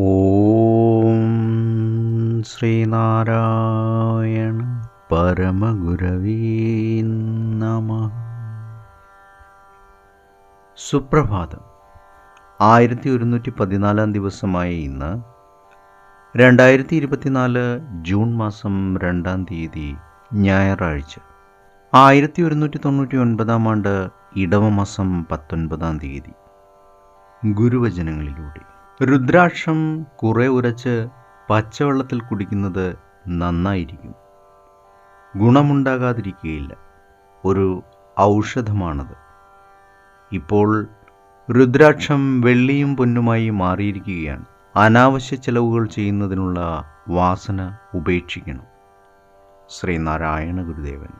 ഓം ശ്രീനാരായണ പരമഗുരവേ നമഃ. സുപ്രഭാതം. 1114 ദിവസമായ ഇന്ന് 2024 ജൂൺ മാസം 2 തീയതി ഞായറാഴ്ച. 1199 ആണ്ട് ഇടവമാസം 19 തീയതി. ഗുരുവചനങ്ങളിലൂടെ രുദ്രാക്ഷം കുറെ ഉരച്ച് പച്ചവെള്ളത്തിൽ കുടിക്കുന്നത് നന്നായിരിക്കും. ഗുണമുണ്ടാകാതിരിക്കുകയില്ല. ഒരു ഔഷധമാണത്. ഇപ്പോൾ രുദ്രാക്ഷം വെള്ളിയും പൊന്നുമായി മാറിയിരിക്കുകയാണ്. അനാവശ്യ ചെലവുകൾ ചെയ്യുന്നതിനുള്ള വാസന ഉപേക്ഷിക്കണം. ശ്രീനാരായണ ഗുരുദേവൻ.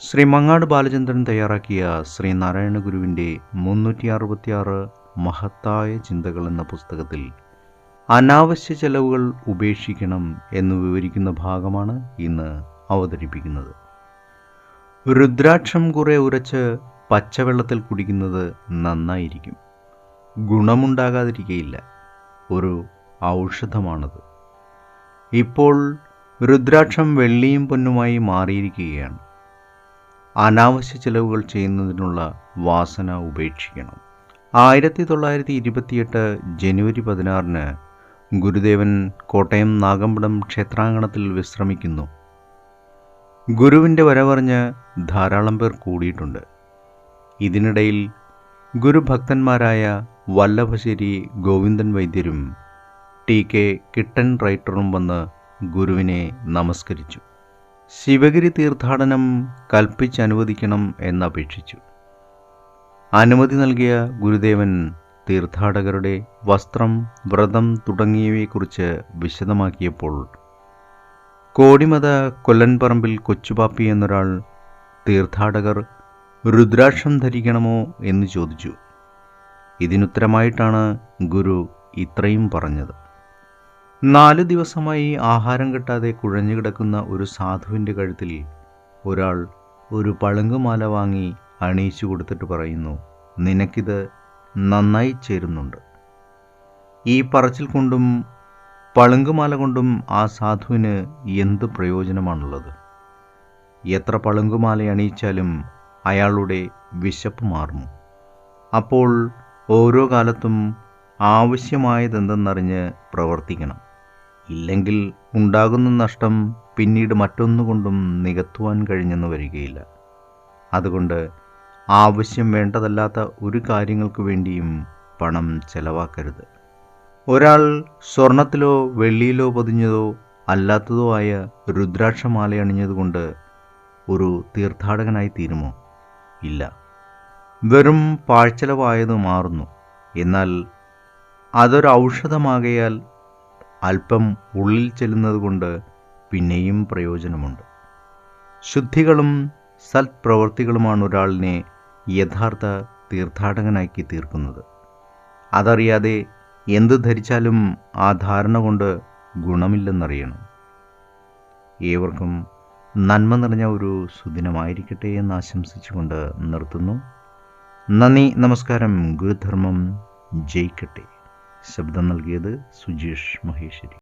ശ്രീ മങ്ങാട് ബാലചന്ദ്രൻ തയ്യാറാക്കിയ ശ്രീനാരായണ ഗുരുവിൻ്റെ 366 മഹത്തായ ചിന്തകൾ എന്ന പുസ്തകത്തിൽ അനാവശ്യ ചെലവുകൾ ഉപേക്ഷിക്കണം എന്ന് വിവരിക്കുന്ന ഭാഗമാണ് ഇന്ന് അവതരിപ്പിക്കുന്നത്. രുദ്രാക്ഷം കുറെ ഉരച്ച് പച്ചവെള്ളത്തിൽ കുടിക്കുന്നത് നന്നായിരിക്കും. ഗുണമുണ്ടാകാതിരിക്കുകയില്ല. ഒരു ഔഷധമാണത്. ഇപ്പോൾ രുദ്രാക്ഷം വെള്ളിയും പൊന്നുമായി മാറിയിരിക്കുകയാണ്. അനാവശ്യ ചെലവുകൾ ചെയ്യുന്നതിനുള്ള വാസന ഉപേക്ഷിക്കണം. 1928 ജനുവരി 16 ഗുരുദേവൻ കോട്ടയം നാഗമ്പടം ക്ഷേത്രാങ്കണത്തിൽ വിശ്രമിക്കുന്നു. ഗുരുവിൻ്റെ വരവറിഞ്ഞ് ധാരാളം പേർ കൂടിയിട്ടുണ്ട്. ഇതിനിടയിൽ ഗുരുഭക്തന്മാരായ വല്ലഭശ്ശേരി ഗോവിന്ദൻ വൈദ്യരും TK കിട്ടൻ റൈറ്ററും വന്ന് ഗുരുവിനെ നമസ്കരിച്ചു. ശിവഗിരി തീർത്ഥാടനം കൽപ്പിച്ചനുവദിക്കണം എന്നപേക്ഷിച്ചു. അനുമതി നൽകിയ ഗുരുദേവൻ തീർത്ഥാടകരുടെ വസ്ത്രം, വ്രതം തുടങ്ങിയവയെക്കുറിച്ച് വിശദമാക്കിയപ്പോൾ കോടിമത കൊല്ലൻപറമ്പിൽ കൊച്ചുപാപ്പി എന്നൊരാൾ തീർത്ഥാടകർ രുദ്രാക്ഷം ധരിക്കണമോ എന്ന് ചോദിച്ചു. ഇതിനുത്തരമായിട്ടാണ് ഗുരു ഇത്രയും പറഞ്ഞത്. 4 ദിവസമായി ആഹാരം കിട്ടാതെ കുഴഞ്ഞു കിടക്കുന്ന ഒരു സാധുവിൻ്റെ കഴുത്തിൽ ഒരാൾ ഒരു പളുങ്കുമാല വാങ്ങി അണിയിച്ചു കൊടുത്തിട്ട് പറയുന്നു, നിനക്കിത് നന്നായി ചേരുന്നുണ്ട്. ഈ പറച്ചിൽ കൊണ്ടും പളുങ്കുമാല കൊണ്ടും ആ സാധുവിന് എന്ത് പ്രയോജനമാണുള്ളത്? എത്ര പളുങ്കുമാല അണിയിച്ചാലും അയാളുടെ വിശപ്പ് മാറുമോ? അപ്പോൾ ഓരോ കാലത്തും ആവശ്യമായതെന്തെന്നറിഞ്ഞ് പ്രവർത്തിക്കണം. ഇല്ലെങ്കിൽ ഉണ്ടാകുന്ന നഷ്ടം പിന്നീട് മറ്റൊന്നുകൊണ്ടും നികത്തുവാൻ കഴിഞ്ഞെന്ന് വരികയില്ല. അതുകൊണ്ട് ആവശ്യം വേണ്ടതല്ലാത്ത ഒരു കാര്യങ്ങൾക്ക് വേണ്ടിയും പണം ചെലവാക്കരുത്. ഒരാൾ സ്വർണത്തിലോ വെള്ളിയിലോ പൊതിഞ്ഞതോ അല്ലാത്തതോ ആയ രുദ്രാക്ഷമാല അണിഞ്ഞതുകൊണ്ട് ഒരു തീർത്ഥാടകനായി തീരുമോ? ഇല്ല. വെറും പാഴ്ചെലവായത് മാറുന്നു. എന്നാൽ അതൊരു ഔഷധമാകയാൽ അല്പം ഉള്ളിൽ ചെല്ലുന്നത് കൊണ്ട് പിന്നെയും പ്രയോജനമുണ്ട്. ശുദ്ധികളും സൽപ്രവൃത്തികളുമാണ് ഒരാളിനെ യഥാർത്ഥ തീർത്ഥാടകനാക്കി തീർക്കുന്നത്. അതറിയാതെ എന്ത് ധരിച്ചാലും ആ ധാരണ കൊണ്ട് ഗുണമില്ലെന്നറിയണം. ഏവർക്കും നന്മ നിറഞ്ഞ ഒരു സുദിനമായിരിക്കട്ടെ എന്ന് ആശംസിച്ചുകൊണ്ട് നിർത്തുന്നു. നന്ദി, നമസ്കാരം. ഗുരുധർമ്മം ജയിക്കട്ടെ. ശബ്ദം നൽകിയത് സുജീഷ് മഹേശ്വരി.